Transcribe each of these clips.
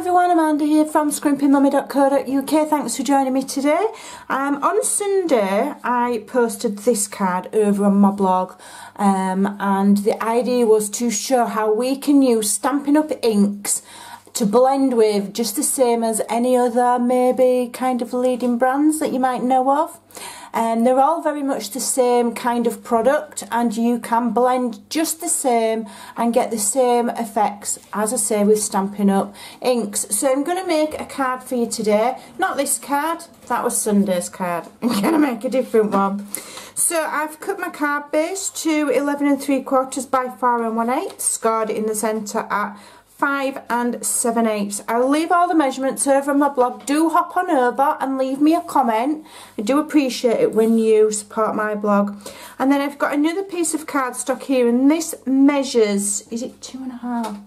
everyone, Amanda here from Scrimpingmommy.co.uk. Thanks for joining me today. On Sunday I posted this card over on my blog and the idea was to show how we can use Stampin' Up inks to blend with just the same as any other maybe kind of leading brands that you might know of. And they're all very much the same kind of product and you can blend just the same and get the same effects, as I say, with Stampin' Up inks. So I'm going to make a card for you today. Not this card, that was Sunday's card. I'm going to make a different one. So I've cut my card base to 11 3/4 by 4 1/8, scored it in the centre at 5 7/8. I'll leave all the measurements over on my blog. Do hop on over and leave me a comment. I do appreciate it when you support my blog. And then I've got another piece of cardstock here, and this measures, is it 2.5?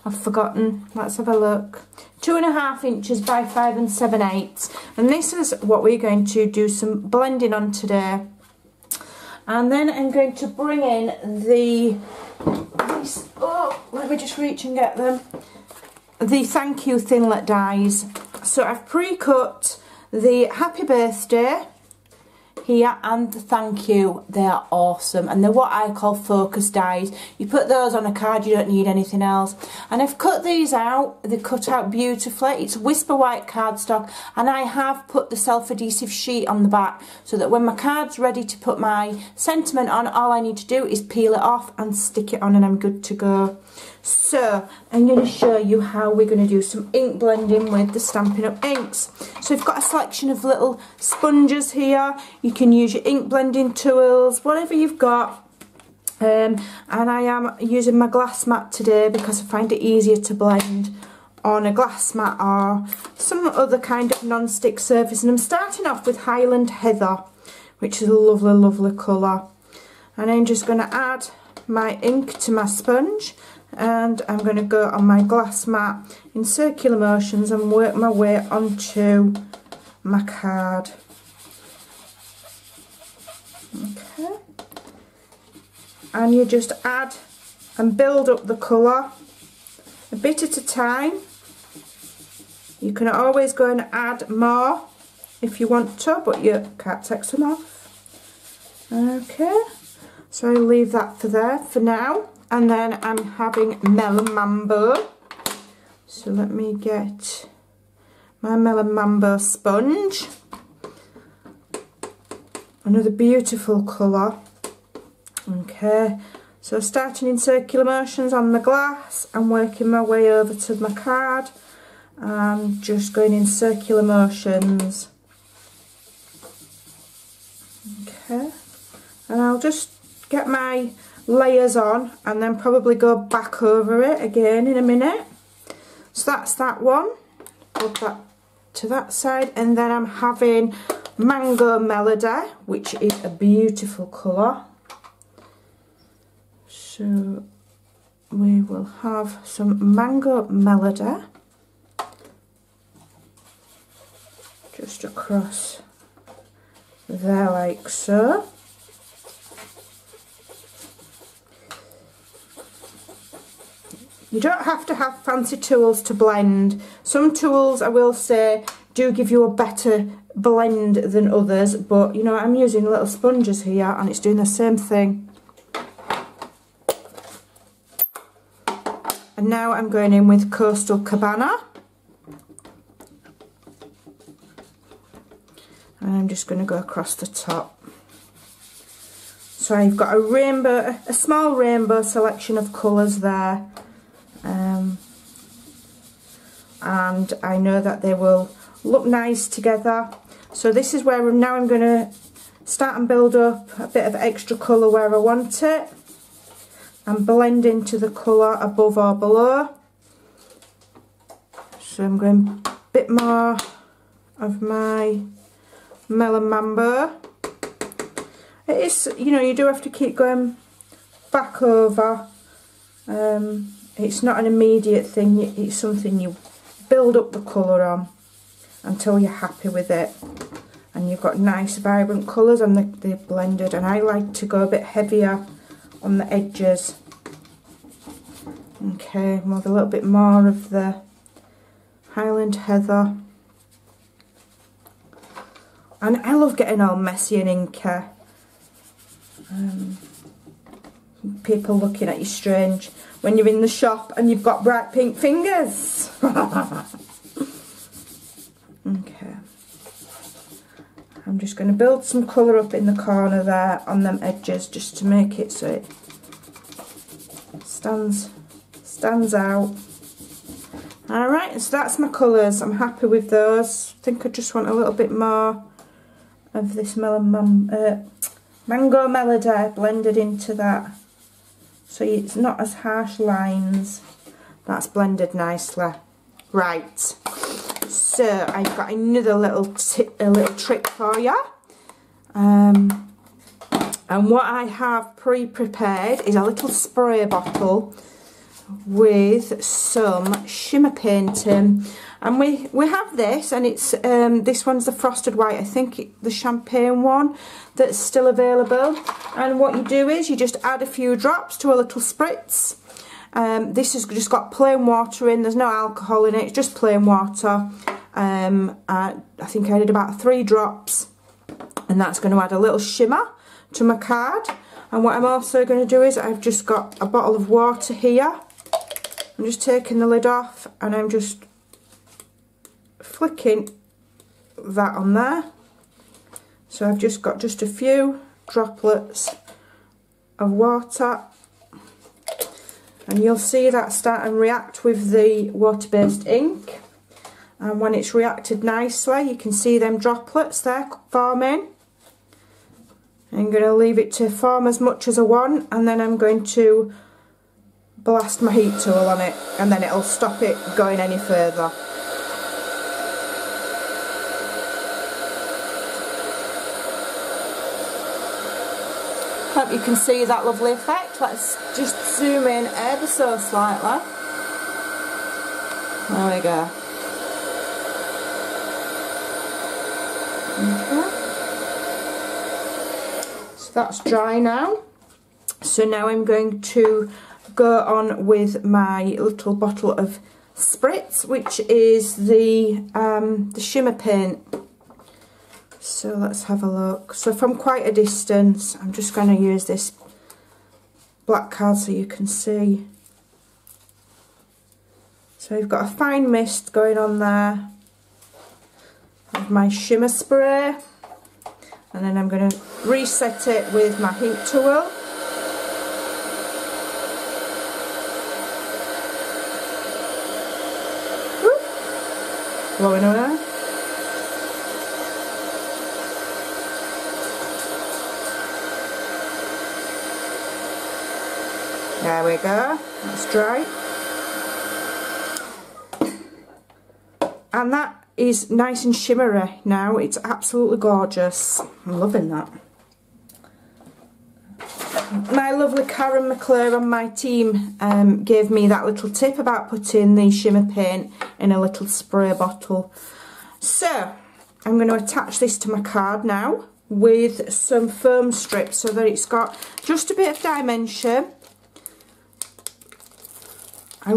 I've forgotten. Let's have a look. 2.5 inches by 5 7/8. And this is what we're going to do some blending on today. And then I'm going to bring in the let me just reach and get them. The thank you thinlet dies. So I've pre-cut the happy birthday here and the thank you. They are awesome and they're what I call focus dies. You put those on a card, you don't need anything else. And I've cut these out. They're cut out beautifully. It's Whisper White cardstock and I have put the self-adhesive sheet on the back so that when my card's ready to put my sentiment on, all I need to do is peel it off and stick it on and I'm good to go. So I'm going to show you how we're going to do some ink blending with the Stampin' Up inks. So I've got a selection of little sponges here. You can use your ink blending tools, whatever you've got. And I am using my glass mat today because I find it easier to blend on a glass mat or some other kind of non-stick surface. And I'm starting off with Highland Heather, which is a lovely, lovely colour. And I'm just going to add my ink to my sponge. And I'm going to go on my glass mat in circular motions and work my way onto my card. Okay. And you just add and build up the colour a bit at a time. You can always go and add more if you want to, but you can't take some off. Okay. So I'll leave that for there for now. And then I'm having Melon Mambo. So let me get my Melon Mambo sponge. Another beautiful colour. Okay, so starting in circular motions on the glass and working my way over to my card. And just going in circular motions. Okay, and I'll just get my layers on and then probably go back over it again in a minute. So that's that one. Put that to that side, and then I'm having Mango Melody, which is a beautiful colour. So we will have some Mango Melody just across there like so. You don't have to have fancy tools to blend. Some tools, I will say, do give you a better blend than others, but you know, I'm using little sponges here and it's doing the same thing. And now I'm going in with Coastal Cabana. And I'm just going to go across the top. So I've got a rainbow, a small rainbow selection of colours there. And I know that they will look nice together. So this is where I'm going to start and build up a bit of extra colour where I want it and blend into the colour above or below. So I'm going a bit more of my Melon Mambo. It is, you know, you do have to keep going back over. It's not an immediate thing, it's something you build up the colour on until you're happy with it. And you've got nice vibrant colours and they're blended, and I like to go a bit heavier on the edges. Okay, with a little bit more of the Highland Heather. And I love getting all messy and inky. People looking at you strange when you're in the shop and you've got bright pink fingers. Okay. I'm just going to build some colour up in the corner there on them edges just to make it so it stands out. Alright, so that's my colours. I'm happy with those. I think I just want a little bit more of this Mango Melody blended into that. So it's not as harsh lines. That's blended nicely. Right. So I've got another little trick for you. And what I have pre-prepared is a little spray bottle with some shimmer painting, and we have this, and it's this one's the frosted white. I think the champagne one that's still available. And what you do is you just add a few drops to a little spritz. This has just got plain water in. There's no alcohol in it. It's just plain water. I think I did about 3 drops, and that's going to add a little shimmer to my card. And what I'm also going to do is I've just got a bottle of water here. I'm just taking the lid off and I'm just flicking that on there. So I've just got just a few droplets of water, and you'll see that start and react with the water-based ink. And when it's reacted nicely, you can see them droplets there forming. I'm going to leave it to form as much as I want, and then I'm going to blast my heat tool on it, and then it'll stop it going any further. Hope you can see that lovely effect. Let's just zoom in ever so slightly. There we go. Okay. So that's dry now. So now I'm going to go on with my little bottle of spritz, which is the shimmer paint. So let's have a look. So from quite a distance, I'm just going to use this black card so you can see. So I've got a fine mist going on there of my shimmer spray, and then I'm going to reset it with my heat tool. Blowing away. There we go, that's dry. And that is nice and shimmery now. It's absolutely gorgeous. I'm loving that. My lovely Karen McClure on my team gave me that little tip about putting the shimmer paint in a little spray bottle. So I'm going to attach this to my card now with some foam strips so that it's got just a bit of dimension. I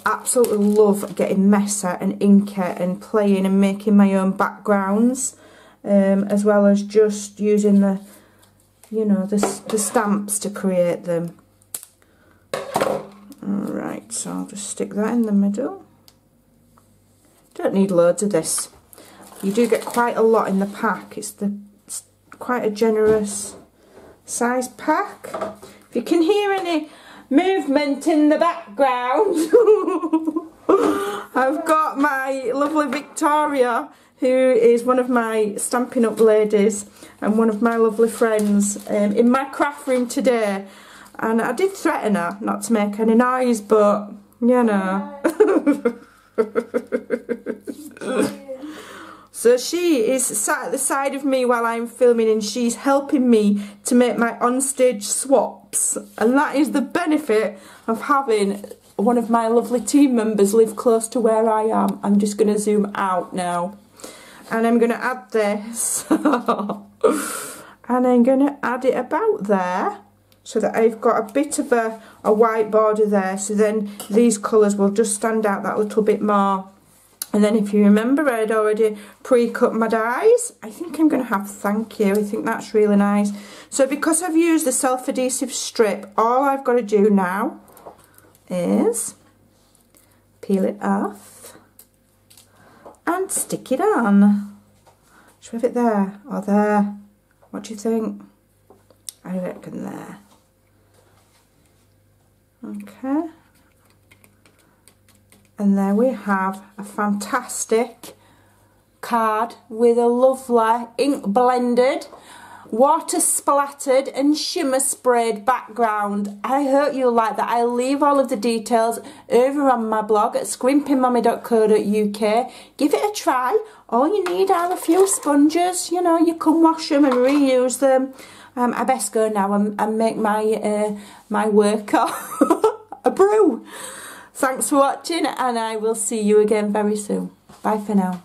absolutely love getting messy and inky and playing and making my own backgrounds, as well as just using the, you know, the stamps to create them. Alright, so I'll just stick that in the middle. Don't need loads of this. You do get quite a lot in the pack. It's quite a generous size pack. If you can hear any movement in the background, I've got my lovely Victoria, who is one of my Stampin' Up ladies and one of my lovely friends, in my craft room today, and I did threaten her not to make any noise, but you know. So she is sat at the side of me while I'm filming, and she's helping me to make my onstage swaps. And that is the benefit of having one of my lovely team members live close to where I am. I'm just going to zoom out now. And I'm going to add this. And I'm going to add it about there, so that I've got a bit of a white border there. So then these colours will just stand out that little bit more. And then if you remember, I'd already pre-cut my dies. I think I'm going to have thank you. I think that's really nice. So because I've used the self-adhesive strip, all I've got to do now is peel it off and stick it on. Should we have it there or there? What do you think? I reckon there. Okay. And there we have a fantastic card with a lovely ink blended, water splattered and shimmer sprayed background. I hope you'll like that. I'll leave all of the details over on my blog at scrimpingmommy.co.uk. Give it a try. All you need are a few sponges. You know, you can wash them and reuse them. I best go now and make my my work a brew. Thanks for watching, and I will see you again very soon. Bye for now.